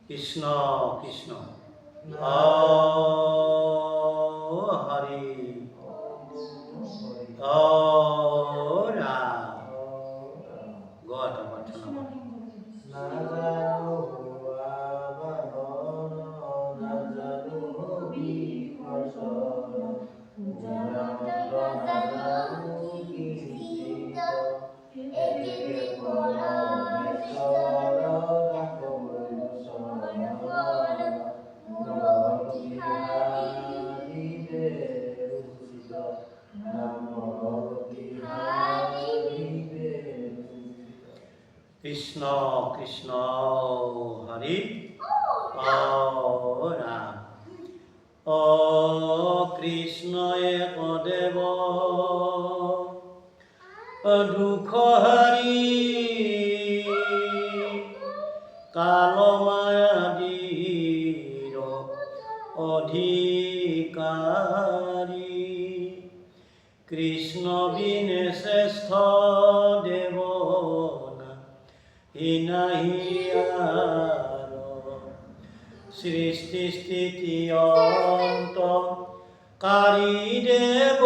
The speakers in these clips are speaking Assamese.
কৃষ্ণ কৃষ্ণ হরি রাম গত বচন কৃষ্ণ কৃষ্ণ হরি রাম কৃষ্ণ এক দেব দুঃখ হরি কালমায়াদির অধিকারী কৃষ্ণ বিনে শ্রেষ্ঠ দেব হিনাহিয়ার সৃষ্টি স্থিতি অন্ত কারী দেব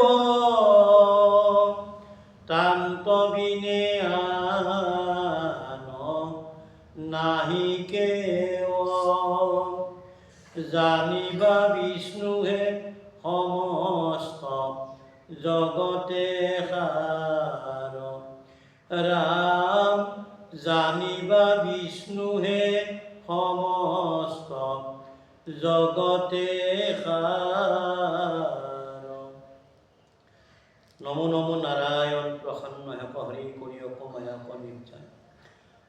তান্ত বিনে আন নাহি কেও জানিবা বিষ্ণুহে সমস্ত জগতে সার রাম জানিবা বিষ্ণুহে সমস্ত জগতে সার নমো নমো নারায়ণ প্ৰসন্ন হেপ হৰি কৰি অকমায়াক নিৰ্যান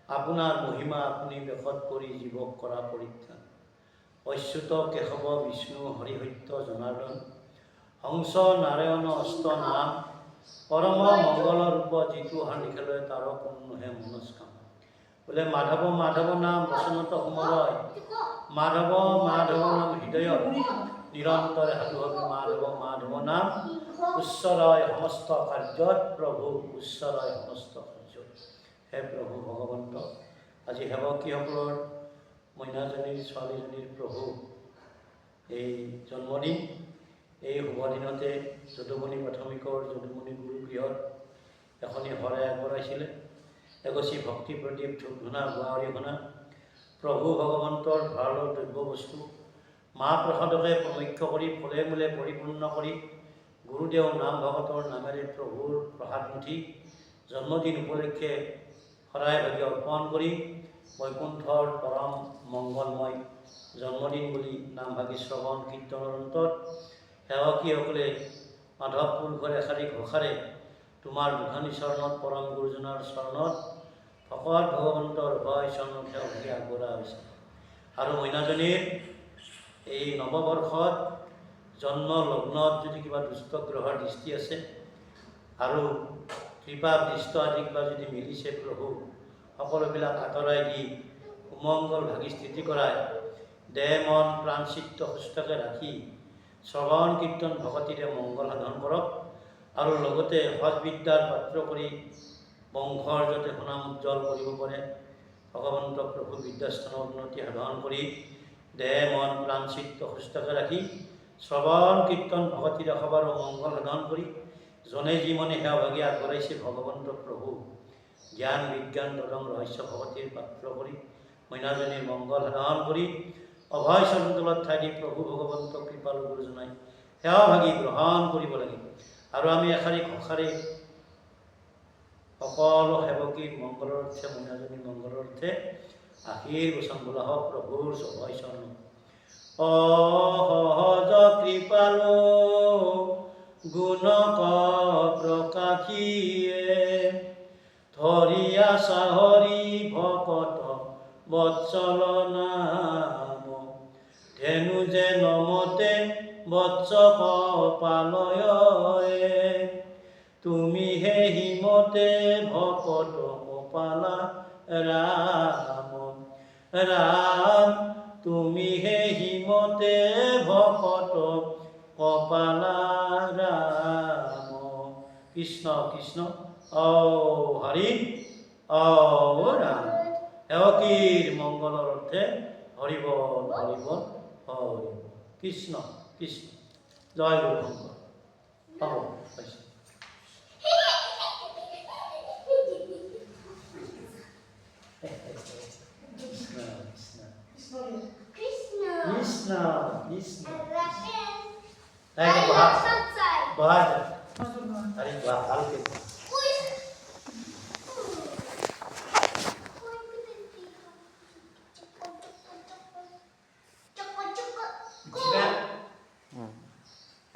আপোনাৰ মহিমা আপুনি বেশত কৰি জীৱক কৰা পৰিত্ৰাণ অচ্যুত কেশৱ বিষ্ণু হৰিসত্য জনাৰ্দন হংস নাৰায়ণ অষ্ট নাম পৰম মংগল ৰূপ যিটো হান লিখালৈ তাৰ পূৰ্ণহে মনস্কাম বোলে মাধৱ মাধৱ নাম বচনত সমৰয় মাধৱ মাধৱ নাম হৃদয়ত নিৰন্তৰে সাধু হবে মাধৱ মাধৱ নাম উচ্চৰয় সমস্ত কাৰ্যত প্ৰভু উচ্চৰয় সমস্ত কাৰ্যত হে প্ৰভু ভগৱন্ত আজি সেৱকীসকলৰ মইনাজনীৰ ছোৱালীজনীৰ প্ৰভু এই জন্মদিন এই শুভ দিনতে যদুমণি প্ৰাথমিকৰ যদুমণি গুৰুগৃহত এখনি শৰাই আগবঢ়াইছিলে এগছি ভক্তি প্ৰদীপ ধূপ ধূনা গুৱা অৰিহণা প্ৰভু ভগৱন্তৰ ভাৰৰ দ্ৰব্য বস্তু মা প্ৰসাদকে প্ৰমুখ্য কৰি ফুলে মূলে পৰিপূৰ্ণ কৰি গুৰুদেৱ নাম ভগতৰ নামেৰে প্ৰভুৰ প্ৰসাদমুঠি জন্মদিন উপলক্ষে শৰাই ভাগি অৰ্পণ কৰি বৈকুণ্ঠৰ পৰম মংগলময় জন্মদিন বুলি নাম ভাগি শ্ৰৱণ কীৰ্তনৰ অন্তত সেৱকীসকলে মাধৱ পুৰুষৰ এষাৰি ঘোষাৰে তোমাৰ দুখানি চৰণত পৰম গুৰুজনাৰ চৰণত ভকত ভগৱন্তৰ ভয় চৰণত সেৱকী আগবঢ়া হৈছে আৰু মইনাজনীৰ এই নৱবৰ্ষত জন্ম লগ্নত যদি কিবা দুষ্ট গ্ৰহৰ দৃষ্টি আছে আৰু কৃপা দৃষ্ট আদি কিবা যদি মিলিছে প্ৰভু সকলোবিলাক আঁতৰাই দি সুমংগল ভাগি স্থিতি কৰাই দেহ মন প্ৰাণ চিত্ত সুস্থকে ৰাখি শ্ৰৱণ কীৰ্তন ভকতিৰে মংগল সাধন কৰক আৰু লগতে সৎবিদ্যাৰ পাত্ৰ কৰি বংশৰ যাতে সুনাম উজ্জ্বল কৰিব পাৰে ভগৱন্ত প্ৰভু বিদ্যাস্থানৰ উন্নতি সাধন কৰি দেহ মন প্ৰাণ চিত্ত সুস্থকে ৰাখি শ্ৰৱণ কীৰ্তন ভকতিৰে সবাৰ মংগল সাধন কৰি জনে যি মনে সেৱা ভাগি আগবঢ়াইছে ভগৱন্ত প্ৰভু জ্ঞান বিজ্ঞান তদং ৰহস্য ভগতিৰ পাত্ৰ কৰি মইনাজনীৰ মংগল সাধন কৰি অভয় চৰণতলত ঠাই দি প্ৰভু ভগৱন্ত কৃপালু গুৰুজনাই সেৱা ভাগি গ্ৰহণ কৰিব লাগে আৰু আমি এষাৰি ঘোষাৰে সকলো সেৱকীৰ মংগলৰ অৰ্থে মইনাজনীৰ মংগলৰ অৰ্থে আশীৰ্বচন বোলা হওক প্ৰভুৰ অভয় চৰণ সহজ কৃপালো গুণক প্ৰকাশিয়ে ধৰিয়া চাহৰি ভকত বৎসল নাই বৎস কপালয়ে তুমি হে হিমতে ভকত কপালা রাম রাম তুমি হে হিমতে ভকত কপালা রাম কৃষ্ণ কৃষ্ণ ও হরি ও রাম এওকির মঙ্গলৰ অৰ্থে horrible horrible horrible Krishna Krishna জয় গুৰু শংকৰ পাব পাইছে কৃষ্ণ কৃষ্ণ বহাই বহাই আৰে বাহ ভালকে